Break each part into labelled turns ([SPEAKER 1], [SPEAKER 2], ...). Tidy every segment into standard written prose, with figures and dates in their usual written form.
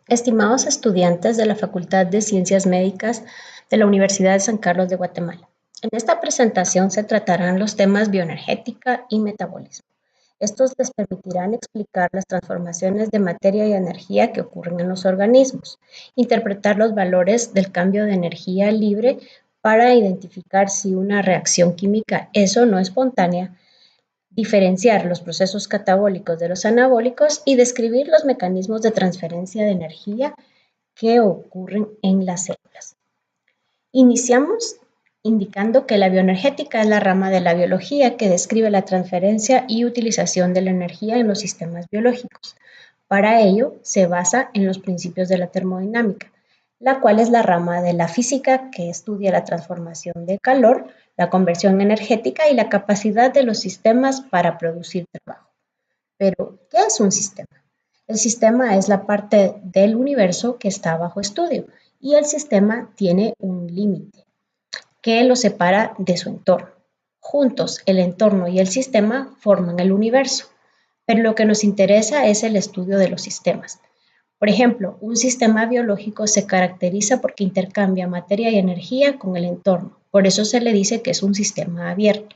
[SPEAKER 1] Estimados estudiantes de la Facultad de Ciencias Médicas de la Universidad de San Carlos de Guatemala, en esta presentación se tratarán los temas bioenergética y metabolismo. Estos les permitirán explicar las transformaciones de materia y energía que ocurren en los organismos, interpretar los valores del cambio de energía libre para identificar si una reacción química es o no espontánea, diferenciar los procesos catabólicos de los anabólicos y describir los mecanismos de transferencia de energía que ocurren en las células. Iniciamos indicando que la bioenergética es la rama de la biología que describe la transferencia y utilización de la energía en los sistemas biológicos. Para ello, se basa en los principios de la termodinámica, la cual es la rama de la física que estudia la transformación de calor, la conversión energética y la capacidad de los sistemas para producir trabajo. Pero, ¿qué es un sistema? El sistema es la parte del universo que está bajo estudio y el sistema tiene un límite que lo separa de su entorno. Juntos, el entorno y el sistema forman el universo, pero lo que nos interesa es el estudio de los sistemas. Por ejemplo, un sistema biológico se caracteriza porque intercambia materia y energía con el entorno. Por eso se le dice que es un sistema abierto.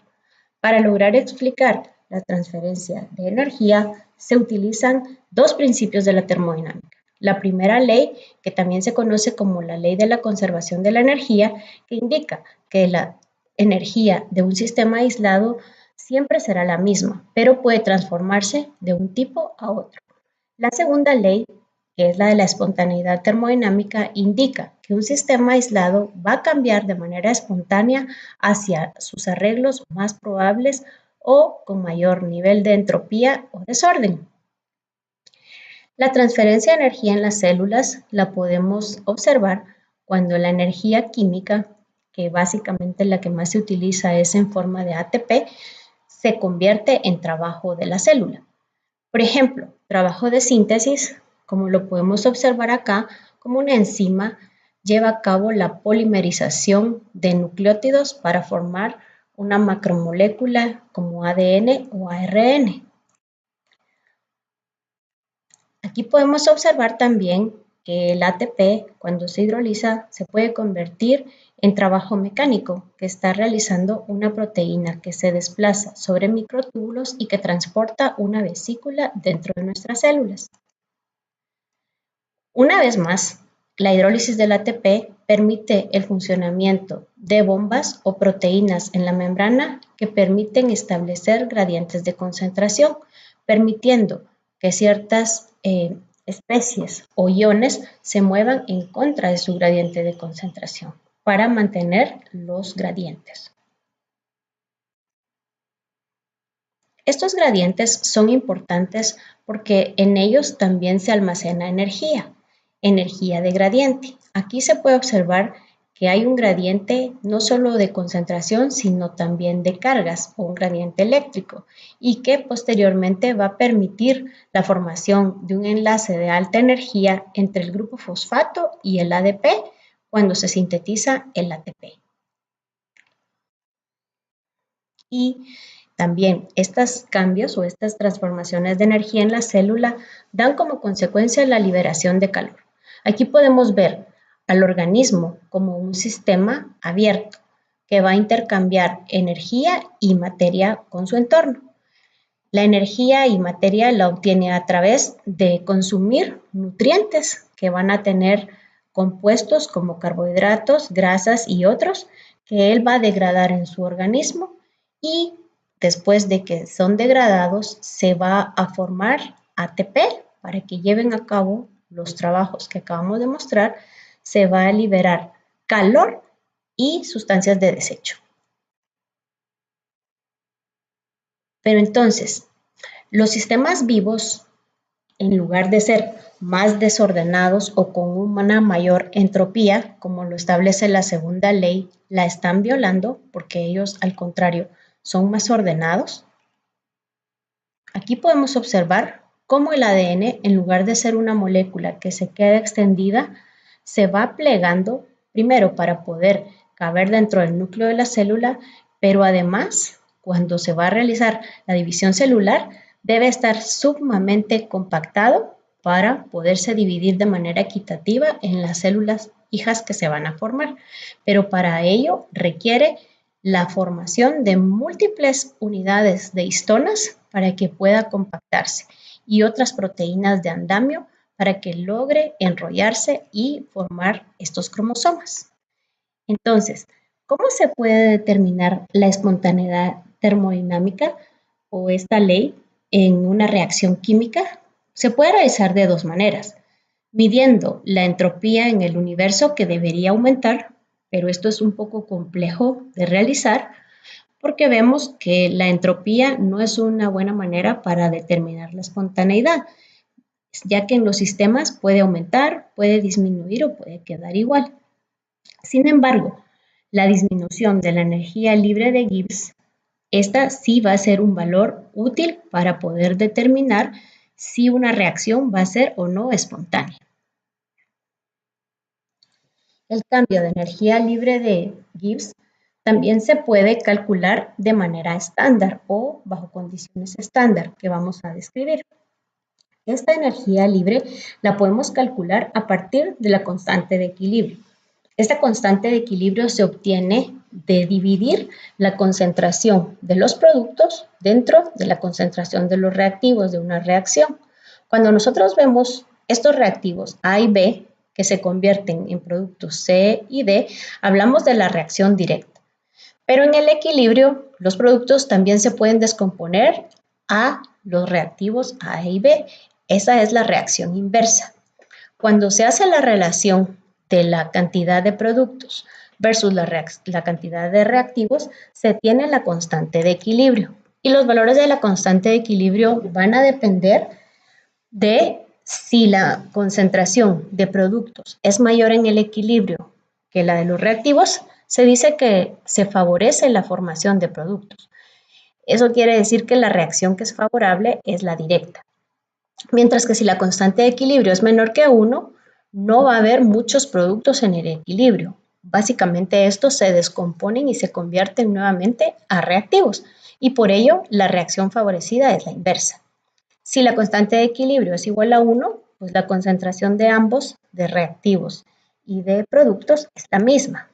[SPEAKER 1] Para lograr explicar la transferencia de energía, se utilizan dos principios de la termodinámica. La primera ley, que también se conoce como la ley de la conservación de la energía, que indica que la energía de un sistema aislado siempre será la misma, pero puede transformarse de un tipo a otro. La segunda ley, que es la de la espontaneidad termodinámica, indica que un sistema aislado va a cambiar de manera espontánea hacia sus arreglos más probables o con mayor nivel de entropía o desorden. La transferencia de energía en las células la podemos observar cuando la energía química, que básicamente la que más se utiliza es en forma de ATP, se convierte en trabajo de la célula. Por ejemplo, trabajo de síntesis, como lo podemos observar acá, como una enzima lleva a cabo la polimerización de nucleótidos para formar una macromolécula como ADN o ARN. Aquí podemos observar también que el ATP, cuando se hidroliza, se puede convertir en trabajo mecánico que está realizando una proteína que se desplaza sobre microtúbulos y que transporta una vesícula dentro de nuestras células. Una vez más, la hidrólisis del ATP permite el funcionamiento de bombas o proteínas en la membrana que permiten establecer gradientes de concentración, permitiendo que ciertas especies o iones se muevan en contra de su gradiente de concentración para mantener los gradientes. Estos gradientes son importantes porque en ellos también se almacena energía de gradiente. Aquí se puede observar que hay un gradiente no solo de concentración, sino también de cargas o un gradiente eléctrico y que posteriormente va a permitir la formación de un enlace de alta energía entre el grupo fosfato y el ADP cuando se sintetiza el ATP. Y también estos cambios o estas transformaciones de energía en la célula dan como consecuencia la liberación de calor. Aquí podemos ver al organismo como un sistema abierto que va a intercambiar energía y materia con su entorno. La energía y materia la obtiene a través de consumir nutrientes que van a tener compuestos como carbohidratos, grasas y otros que él va a degradar en su organismo y después de que son degradados se va a formar ATP para que lleven a cabo los trabajos que acabamos de mostrar, se va a liberar calor y sustancias de desecho. Pero entonces, los sistemas vivos, en lugar de ser más desordenados o con una mayor entropía, como lo establece la segunda ley, la están violando porque ellos, al contrario, son más ordenados. Aquí podemos observar cómo el ADN, en lugar de ser una molécula que se queda extendida, se va plegando primero para poder caber dentro del núcleo de la célula, pero además, cuando se va a realizar la división celular, debe estar sumamente compactado para poderse dividir de manera equitativa en las células hijas que se van a formar. Pero para ello requiere la formación de múltiples unidades de histonas para que pueda compactarse y otras proteínas de andamio para que logre enrollarse y formar estos cromosomas. Entonces, ¿cómo se puede determinar la espontaneidad termodinámica o esta ley en una reacción química? Se puede realizar de dos maneras: midiendo la entropía en el universo, que debería aumentar, pero esto es un poco complejo de realizar porque vemos que la entropía no es una buena manera para determinar la espontaneidad, ya que en los sistemas puede aumentar, puede disminuir o puede quedar igual. Sin embargo, la disminución de la energía libre de Gibbs, esta sí va a ser un valor útil para poder determinar si una reacción va a ser o no espontánea. El cambio de energía libre de Gibbs también se puede calcular de manera estándar o bajo condiciones estándar que vamos a describir. Esta energía libre la podemos calcular a partir de la constante de equilibrio. Esta constante de equilibrio se obtiene de dividir la concentración de los productos dentro de la concentración de los reactivos de una reacción. Cuando nosotros vemos estos reactivos A y B que se convierten en productos C y D, hablamos de la reacción directa. Pero en el equilibrio, los productos también se pueden descomponer a los reactivos A y B. Esa es la reacción inversa. Cuando se hace la relación de la cantidad de productos versus la cantidad de reactivos, se tiene la constante de equilibrio. Y los valores de la constante de equilibrio van a depender de si la concentración de productos es mayor en el equilibrio que la de los reactivos. Se dice que se favorece la formación de productos. Eso quiere decir que la reacción que es favorable es la directa. Mientras que si la constante de equilibrio es menor que 1, no va a haber muchos productos en el equilibrio. Básicamente estos se descomponen y se convierten nuevamente a reactivos, y por ello la reacción favorecida es la inversa. Si la constante de equilibrio es igual a 1, pues la concentración de ambos, de reactivos y de productos, es la misma.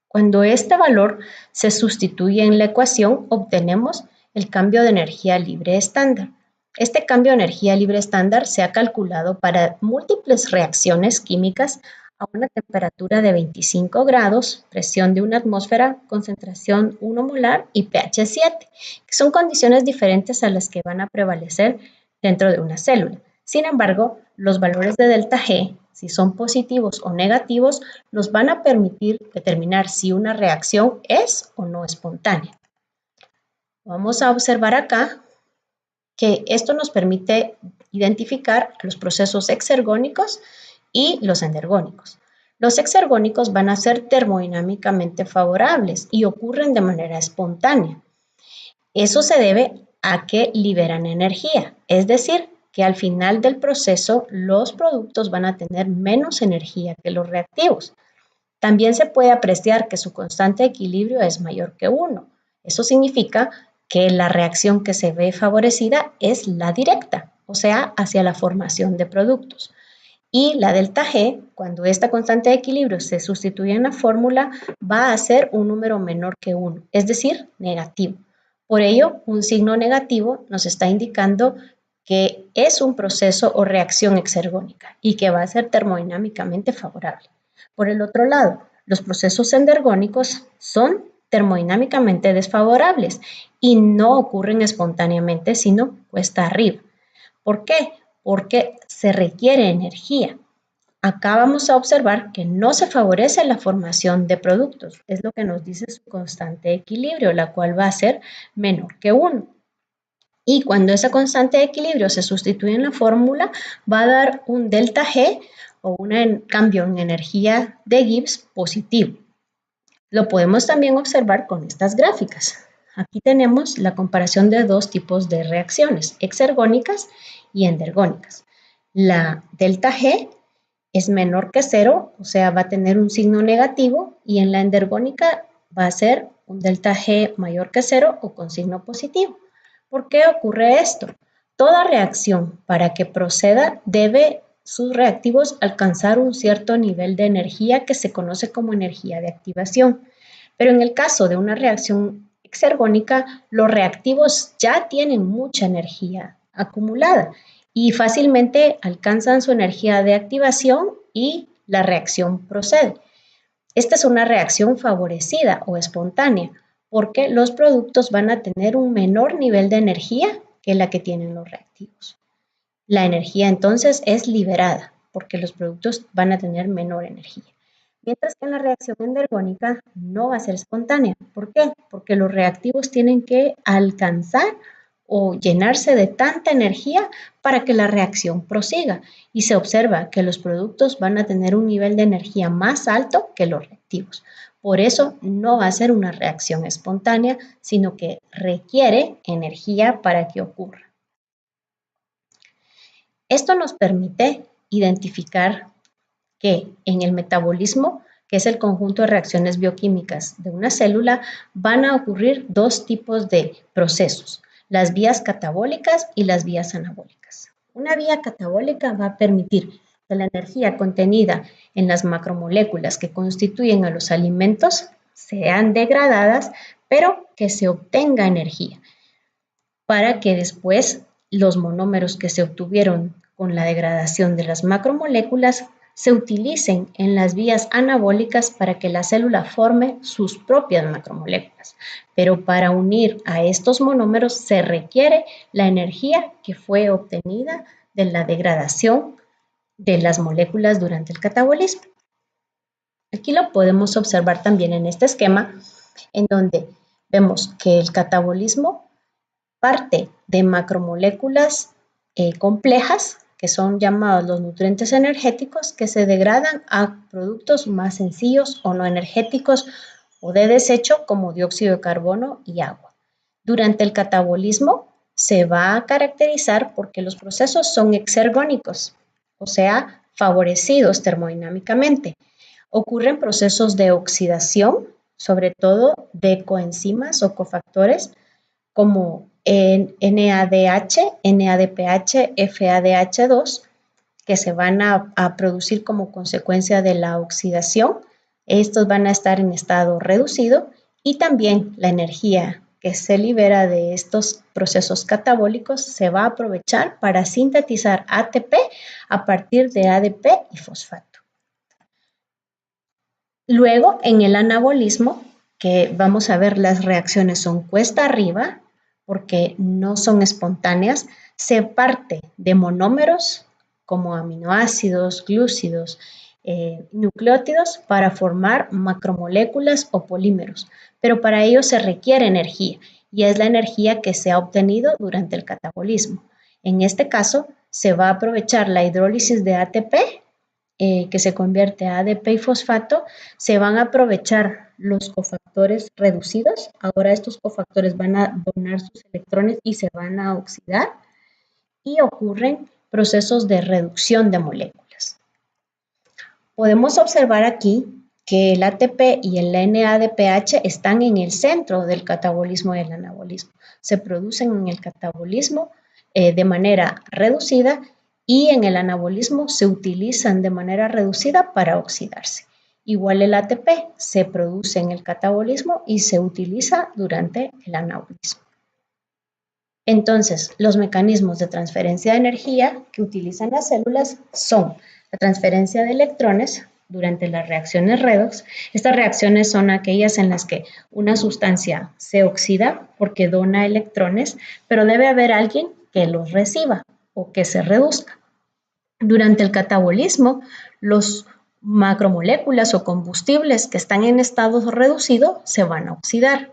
[SPEAKER 1] Cuando este valor se sustituye en la ecuación, obtenemos el cambio de energía libre estándar. Este cambio de energía libre estándar se ha calculado para múltiples reacciones químicas a una temperatura de 25 grados, presión de una atmósfera, concentración 1 molar y pH 7, que son condiciones diferentes a las que van a prevalecer dentro de una célula. Sin embargo, los valores de delta G, si son positivos o negativos, nos van a permitir determinar si una reacción es o no espontánea. Vamos a observar acá que esto nos permite identificar los procesos exergónicos y los endergónicos. Los exergónicos van a ser termodinámicamente favorables y ocurren de manera espontánea. Eso se debe a que liberan energía, es decir, que al final del proceso los productos van a tener menos energía que los reactivos. También se puede apreciar que su constante de equilibrio es mayor que 1. Eso significa que la reacción que se ve favorecida es la directa, o sea, hacia la formación de productos. Y la delta G, cuando esta constante de equilibrio se sustituye en la fórmula, va a ser un número menor que 1, es decir, negativo. Por ello, un signo negativo nos está indicando que es un proceso o reacción exergónica y que va a ser termodinámicamente favorable. Por el otro lado, los procesos endergónicos son termodinámicamente desfavorables y no ocurren espontáneamente, sino cuesta arriba. ¿Por qué? Porque se requiere energía. Acá vamos a observar que no se favorece la formación de productos, es lo que nos dice su constante de equilibrio, la cual va a ser menor que 1. Y cuando esa constante de equilibrio se sustituye en la fórmula, va a dar un delta G o un cambio en energía de Gibbs positivo. Lo podemos también observar con estas gráficas. Aquí tenemos la comparación de dos tipos de reacciones, exergónicas y endergónicas. La delta G es menor que 0, o sea, va a tener un signo negativo, y en la endergónica va a ser un delta G mayor que 0 o con signo positivo. ¿Por qué ocurre esto? Toda reacción, para que proceda, debe sus reactivos alcanzar un cierto nivel de energía que se conoce como energía de activación. Pero en el caso de una reacción exergónica, los reactivos ya tienen mucha energía acumulada y fácilmente alcanzan su energía de activación y la reacción procede. Esta es una reacción favorecida o espontánea porque los productos van a tener un menor nivel de energía que la que tienen los reactivos. La energía entonces es liberada porque los productos van a tener menor energía. Mientras que en la reacción endergónica no va a ser espontánea. ¿Por qué? Porque los reactivos tienen que alcanzar o llenarse de tanta energía para que la reacción prosiga. Y se observa que los productos van a tener un nivel de energía más alto que los reactivos. Por eso no va a ser una reacción espontánea, sino que requiere energía para que ocurra. Esto nos permite identificar que en el metabolismo, que es el conjunto de reacciones bioquímicas de una célula, van a ocurrir dos tipos de procesos, las vías catabólicas y las vías anabólicas. Una vía catabólica va a permitir que la energía contenida en las macromoléculas que constituyen a los alimentos sean degradadas, pero que se obtenga energía para que después los monómeros que se obtuvieron con la degradación de las macromoléculas se utilicen en las vías anabólicas para que la célula forme sus propias macromoléculas. Pero para unir a estos monómeros se requiere la energía que fue obtenida de la degradación de las moléculas durante el catabolismo. Aquí lo podemos observar también en este esquema, en donde vemos que el catabolismo parte de macromoléculas complejas, que son llamados los nutrientes energéticos, que se degradan a productos más sencillos o no energéticos o de desecho como dióxido de carbono y agua. Durante el catabolismo se va a caracterizar porque los procesos son exergónicos, o sea, favorecidos termodinámicamente. Ocurren procesos de oxidación, sobre todo de coenzimas o cofactores, como NADH, NADPH, FADH2, que se van a producir como consecuencia de la oxidación. Estos van a estar en estado reducido y también la energía que se libera de estos procesos catabólicos se va a aprovechar para sintetizar ATP a partir de ADP y fosfato. Luego, en el anabolismo, que vamos a ver las reacciones son cuesta arriba, porque no son espontáneas, se parte de monómeros como aminoácidos, glúcidos, nucleótidos para formar macromoléculas o polímeros, pero para ello se requiere energía y es la energía que se ha obtenido durante el catabolismo. En este caso, se va a aprovechar la hidrólisis de ATP, que se convierte a ADP y fosfato, se van a aprovechar los cofactores reducidos. Ahora estos cofactores van a donar sus electrones y se van a oxidar y ocurren procesos de reducción de moléculas. Podemos observar aquí que el ATP y el NADPH están en el centro del catabolismo y el anabolismo. Se producen en el catabolismo de manera reducida y en el anabolismo se utilizan de manera reducida para oxidarse. Igual el ATP se produce en el catabolismo y se utiliza durante el anabolismo. Entonces, los mecanismos de transferencia de energía que utilizan las células son la transferencia de electrones durante las reacciones redox. Estas reacciones son aquellas en las que una sustancia se oxida porque dona electrones, pero debe haber alguien que los reciba o que se reduzca. Durante el catabolismo, los macromoléculas o combustibles que están en estado reducido se van a oxidar,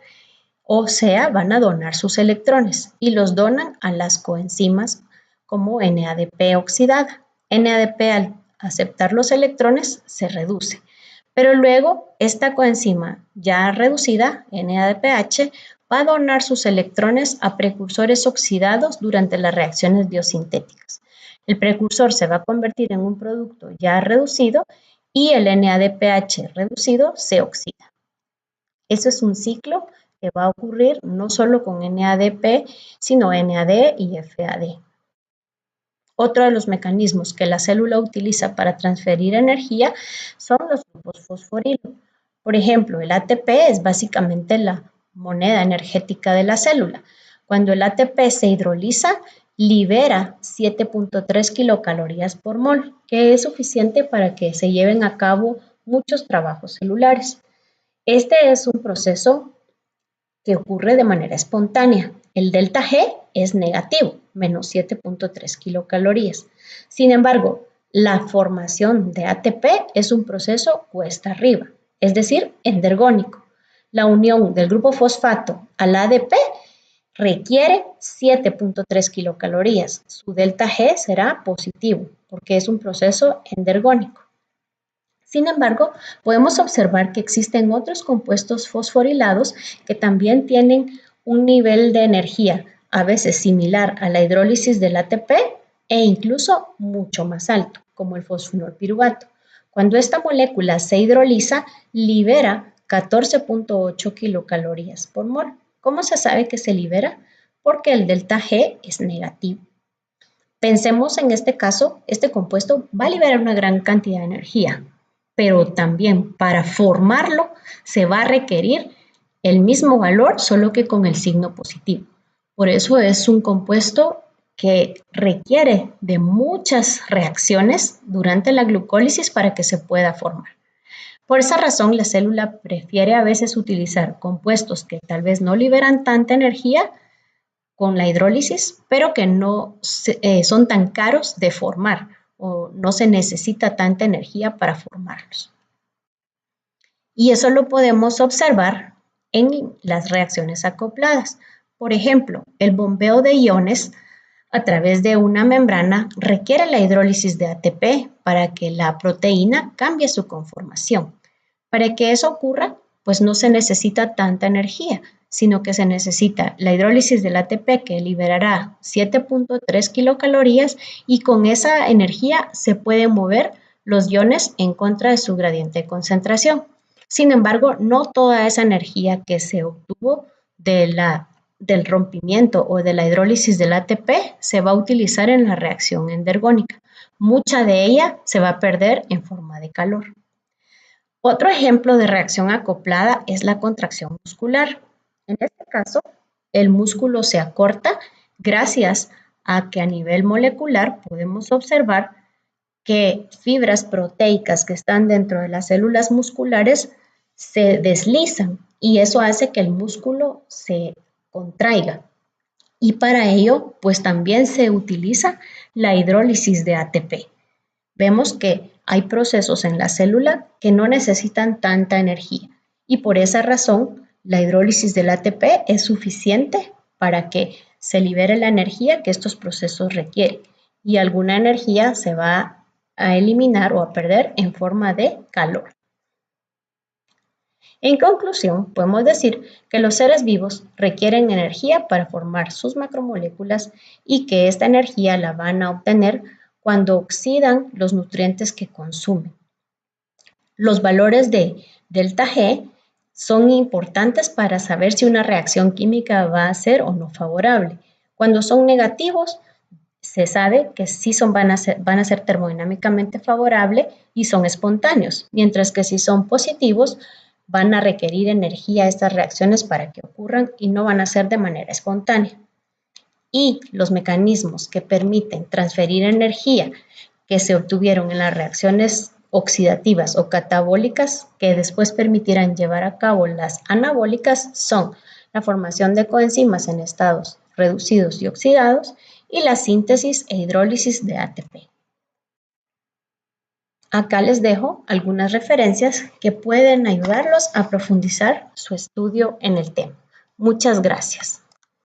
[SPEAKER 1] o sea, van a donar sus electrones y los donan a las coenzimas como NADP oxidada. NADP al aceptar los electrones se reduce, pero luego esta coenzima ya reducida, NADPH, va a donar sus electrones a precursores oxidados durante las reacciones biosintéticas. El precursor se va a convertir en un producto ya reducido y el NADPH reducido se oxida. Eso es un ciclo que va a ocurrir no solo con NADP, sino NAD y FAD. Otro de los mecanismos que la célula utiliza para transferir energía son los grupos fosforilo. Por ejemplo, el ATP es básicamente la moneda energética de la célula. Cuando el ATP se hidroliza, libera 7.3 kilocalorías por mol, que es suficiente para que se lleven a cabo muchos trabajos celulares. Este es un proceso que ocurre de manera espontánea. El delta G es negativo, menos 7.3 kilocalorías. Sin embargo, la formación de ATP es un proceso cuesta arriba, es decir, endergónico. La unión del grupo fosfato al ADP requiere 7.3 kilocalorías. Su delta G será positivo porque es un proceso endergónico. Sin embargo, podemos observar que existen otros compuestos fosforilados que también tienen un nivel de energía a veces similar a la hidrólisis del ATP e incluso mucho más alto, como el fosfenolpiruvato. Cuando esta molécula se hidroliza, libera 14.8 kilocalorías por mol. ¿Cómo se sabe que se libera? Porque el delta G es negativo. Pensemos en este caso, este compuesto va a liberar una gran cantidad de energía, pero también para formarlo se va a requerir el mismo valor, solo que con el signo positivo. Por eso es un compuesto que requiere de muchas reacciones durante la glucólisis para que se pueda formar. Por esa razón, la célula prefiere a veces utilizar compuestos que tal vez no liberan tanta energía con la hidrólisis, pero que no son tan caros de formar o no se necesita tanta energía para formarlos. Y eso lo podemos observar en las reacciones acopladas. Por ejemplo, el bombeo de iones a través de una membrana requiere la hidrólisis de ATP para que la proteína cambie su conformación. Para que eso ocurra, pues no se necesita tanta energía, sino que se necesita la hidrólisis del ATP que liberará 7.3 kilocalorías y con esa energía se pueden mover los iones en contra de su gradiente de concentración. Sin embargo, no toda esa energía que se obtuvo del rompimiento o de la hidrólisis del ATP se va a utilizar en la reacción endergónica. Mucha de ella se va a perder en forma de calor. Otro ejemplo de reacción acoplada es la contracción muscular. En este caso, el músculo se acorta gracias a que a nivel molecular podemos observar que fibras proteicas que están dentro de las células musculares se deslizan y eso hace que el músculo se contraiga. Y para ello, pues también se utiliza la hidrólisis de ATP. Vemos que hay procesos en la célula que no necesitan tanta energía y por esa razón la hidrólisis del ATP es suficiente para que se libere la energía que estos procesos requieren y alguna energía se va a eliminar o a perder en forma de calor. En conclusión, podemos decir que los seres vivos requieren energía para formar sus macromoléculas y que esta energía la van a obtener cuando oxidan los nutrientes que consumen. Los valores de delta G son importantes para saber si una reacción química va a ser o no favorable. Cuando son negativos, se sabe que sí van a ser termodinámicamente favorables y son espontáneos, mientras que si son positivos, van a requerir energía estas reacciones para que ocurran y no van a ser de manera espontánea. Y los mecanismos que permiten transferir energía que se obtuvieron en las reacciones oxidativas o catabólicas que después permitirán llevar a cabo las anabólicas son la formación de coenzimas en estados reducidos y oxidados y la síntesis e hidrólisis de ATP. Acá les dejo algunas referencias que pueden ayudarlos a profundizar su estudio en el tema. Muchas gracias.